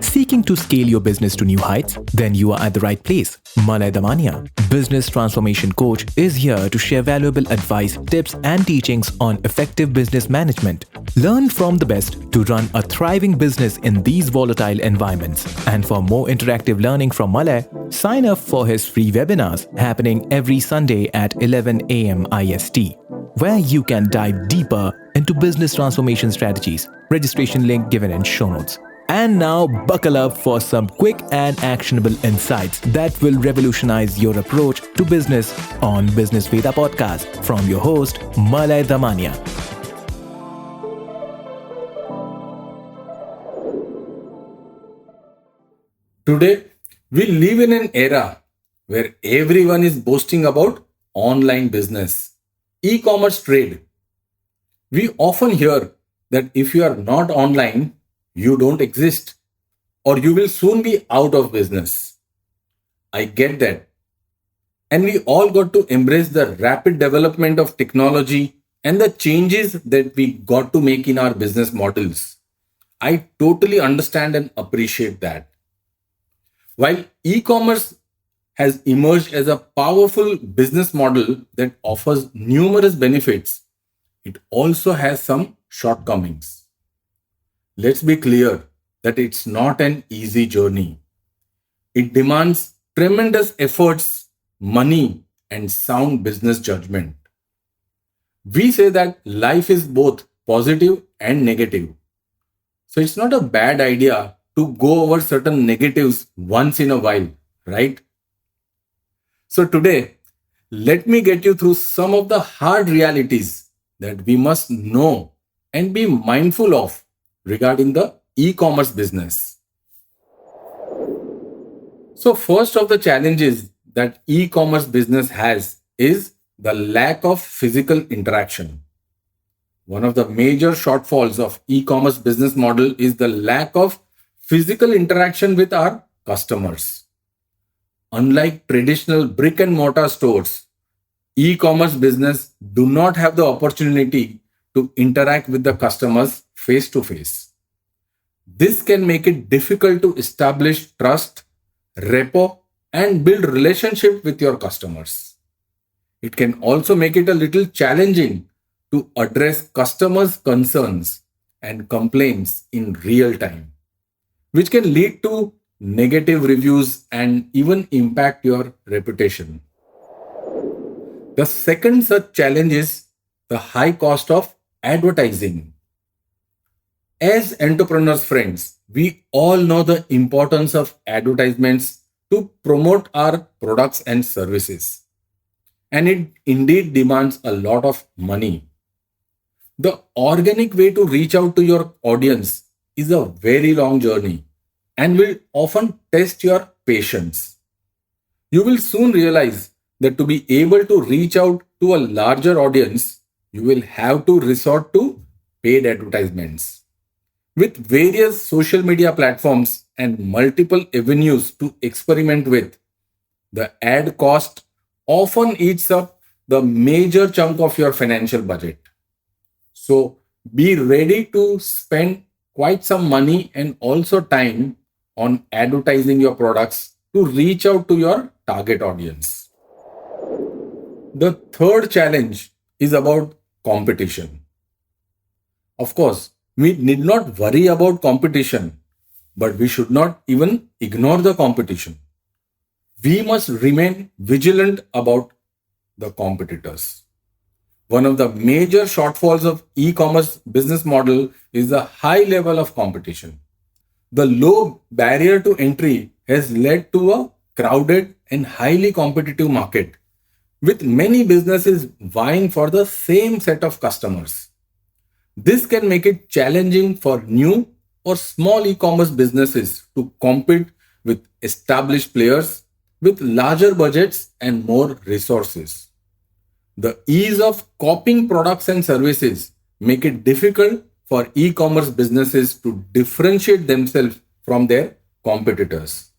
Seeking to scale your business to new heights? Then you are at the right place. Malay Damania, business transformation coach, is here to share valuable advice, tips, and teachings on effective business management. Learn from the best to run a thriving business in these volatile environments. And for more interactive learning from Malay, sign up for his free webinars happening every Sunday at 11 a.m. IST, where you can dive deeper into business transformation strategies. Registration link given in show notes. And now buckle up for some quick and actionable insights that will revolutionize your approach to business on Business Veda podcast from your host Malay Damania. Today, we live in an era where everyone is boasting about online business, e-commerce trade. We often hear that if you are not online, you don't exist or you will soon be out of business. I get that. And we all got to embrace the rapid development of technology and the changes that we got to make in our business models. I totally understand and appreciate that. While e-commerce has emerged as a powerful business model that offers numerous benefits, it also has some shortcomings. Let's be clear that it's not an easy journey. It demands tremendous efforts, money, and sound business judgment. We say that life is both positive and negative. So it's not a bad idea to go over certain negatives once in a while, right? So today, let me get you through some of the hard realities that we must know and be mindful of regarding the e-commerce business. So first of the challenges that e-commerce business has is the lack of physical interaction. One of the major shortfalls of e-commerce business model is the lack of physical interaction with our customers. Unlike traditional brick and mortar stores, e-commerce business do not have the opportunity to interact with the customers face to face. This can make it difficult to establish trust, rapport, and build relationship with your customers. It can also make it a little challenging to address customers' concerns and complaints in real time, which can lead to negative reviews and even impact your reputation. The second such challenge is the high cost of advertising. As entrepreneurs friends, we all know the importance of advertisements to promote our products and services. And it indeed demands a lot of money. The organic way to reach out to your audience is a very long journey and will often test your patience. You will soon realize that to be able to reach out to a larger audience, you will have to resort to paid advertisements. With various social media platforms and multiple avenues to experiment with, the ad cost often eats up the major chunk of your financial budget. So be ready to spend quite some money and also time on advertising your products to reach out to your target audience. The third challenge is about competition. Of course, we need not worry about competition, but we should not even ignore the competition. We must remain vigilant about the competitors. One of the major shortfalls of e-commerce business model is the high level of competition. The low barrier to entry has led to a crowded and highly competitive market, with many businesses vying for the same set of customers. This can make it challenging for new or small e-commerce businesses to compete with established players with larger budgets and more resources. The ease of copying products and services make it difficult for e-commerce businesses to differentiate themselves from their competitors.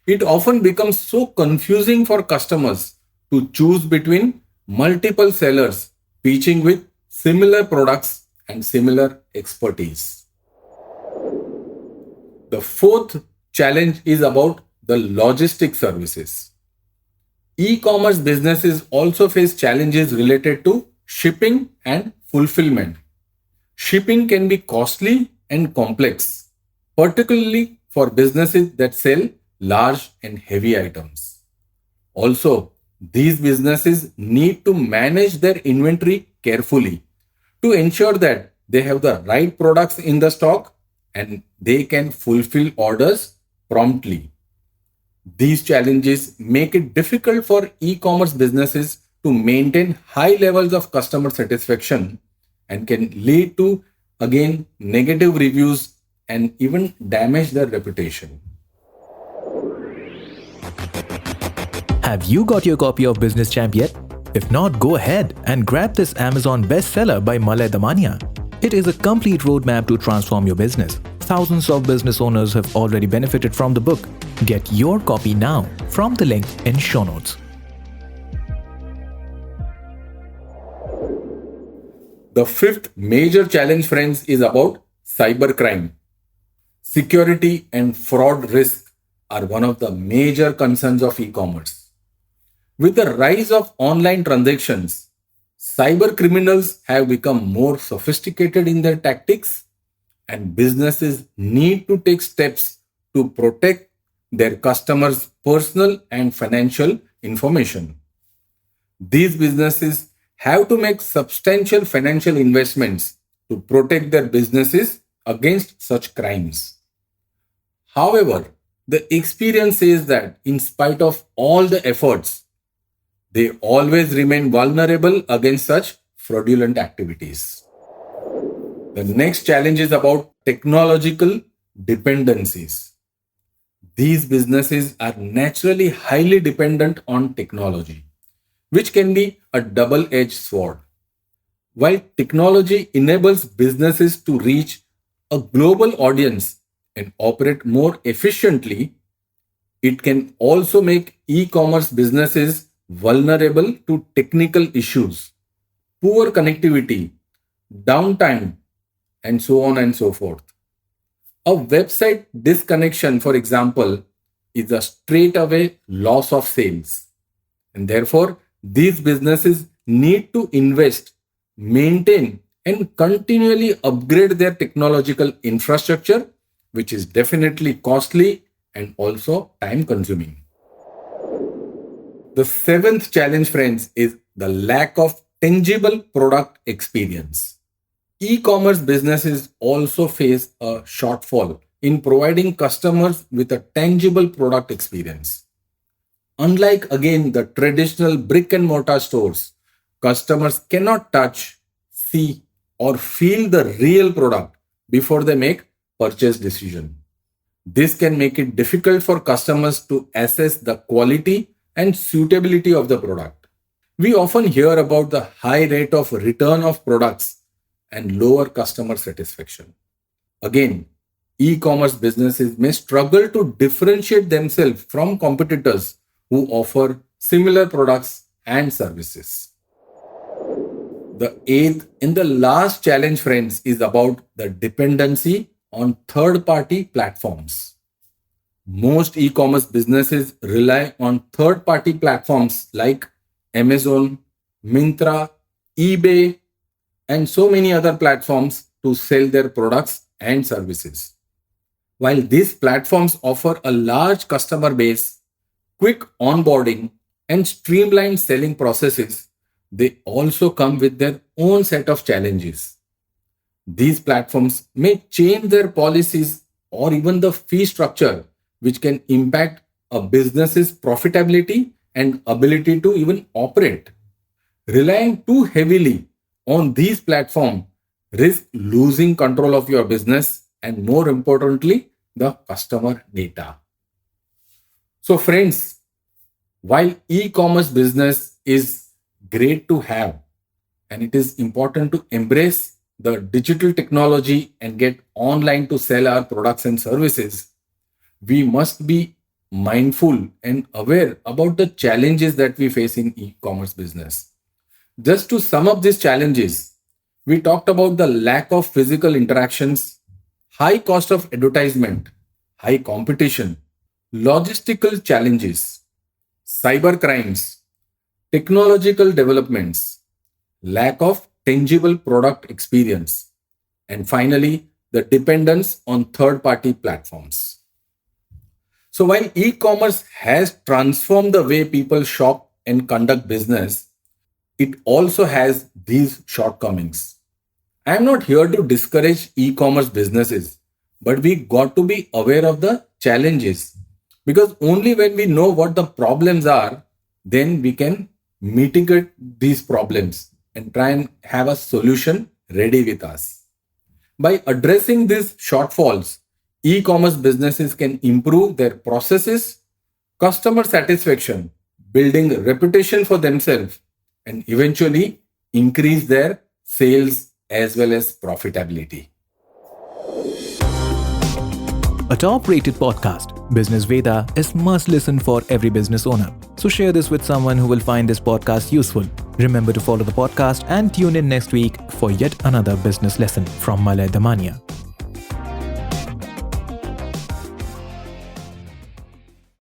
It often becomes so confusing for customers to choose between multiple sellers pitching with similar products and similar expertise. The fourth challenge is about the logistic services. E-commerce businesses also face challenges related to shipping and fulfillment. Shipping can be costly and complex, particularly for businesses that sell large and heavy items. Also, these businesses need to manage their inventory carefully to ensure that they have the right products in the stock and they can fulfill orders promptly. These challenges make it difficult for e-commerce businesses to maintain high levels of customer satisfaction and can lead to, again, negative reviews and even damage their reputation. Have you got your copy of Business Champ yet? If not, go ahead and grab this Amazon bestseller by Malay Damania. It is a complete roadmap to transform your business. Thousands of business owners have already benefited from the book. Get your copy now from the link in show notes. The fifth major challenge, friends, is about cybercrime. Security and fraud risk are one of the major concerns of e-commerce. With the rise of online transactions, cyber criminals have become more sophisticated in their tactics, and businesses need to take steps to protect their customers' personal and financial information. These businesses have to make substantial financial investments to protect their businesses against such crimes. However, the experience says that in spite of all the efforts, they always remain vulnerable against such fraudulent activities. The next challenge is about technological dependencies. These businesses are naturally highly dependent on technology, which can be a double-edged sword. While technology enables businesses to reach a global audience and operate more efficiently, it can also make e-commerce businesses vulnerable to technical issues, poor connectivity, downtime, and so on and so forth. A website disconnection, for example, is a straightaway loss of sales. And therefore, these businesses need to invest, maintain, and continually upgrade their technological infrastructure, which is definitely costly and also time consuming. The seventh challenge, friends, is the lack of tangible product experience. E-commerce businesses also face a shortfall in providing customers with a tangible product experience. Unlike, again, the traditional brick and mortar stores, customers cannot touch, see, or feel the real product before they make purchase decision. This can make it difficult for customers to assess the quality and suitability of the product. We often hear about the high rate of return of products and lower customer satisfaction. Again, e-commerce businesses may struggle to differentiate themselves from competitors who offer similar products and services. The eighth and the last challenge, friends, is about the dependency on third-party platforms. Most e-commerce businesses rely on third-party platforms like Amazon, Myntra, eBay, and so many other platforms to sell their products and services. While these platforms offer a large customer base, quick onboarding, and streamlined selling processes, they also come with their own set of challenges. These platforms may change their policies or even the fee structure, which can impact a business's profitability and ability to even operate. Relying too heavily on these platforms risks losing control of your business and, more importantly, the customer data. So, friends, while e-commerce business is great to have and it is important to embrace the digital technology and get online to sell our products and services, we must be mindful and aware about the challenges that we face in e-commerce business. Just to sum up these challenges, we talked about the lack of physical interactions, high cost of advertisement, high competition, logistical challenges, cybercrimes, technological developments, lack of tangible product experience, and finally, the dependence on third party platforms. So, while e commerce has transformed the way people shop and conduct business, it also has these shortcomings. I am not here to discourage e commerce businesses, but we got to be aware of the challenges because only when we know what the problems are, then we can mitigate these problems and try and have a solution ready with us. By addressing these shortfalls, e commerce businesses can improve their processes, customer satisfaction, building a reputation for themselves, and eventually increase their sales as well as profitability. A top-rated podcast, Business Veda, is must listen for every business owner. So share this with someone who will find this podcast useful. Remember to follow the podcast and tune in next week for yet another business lesson from Malay Damania.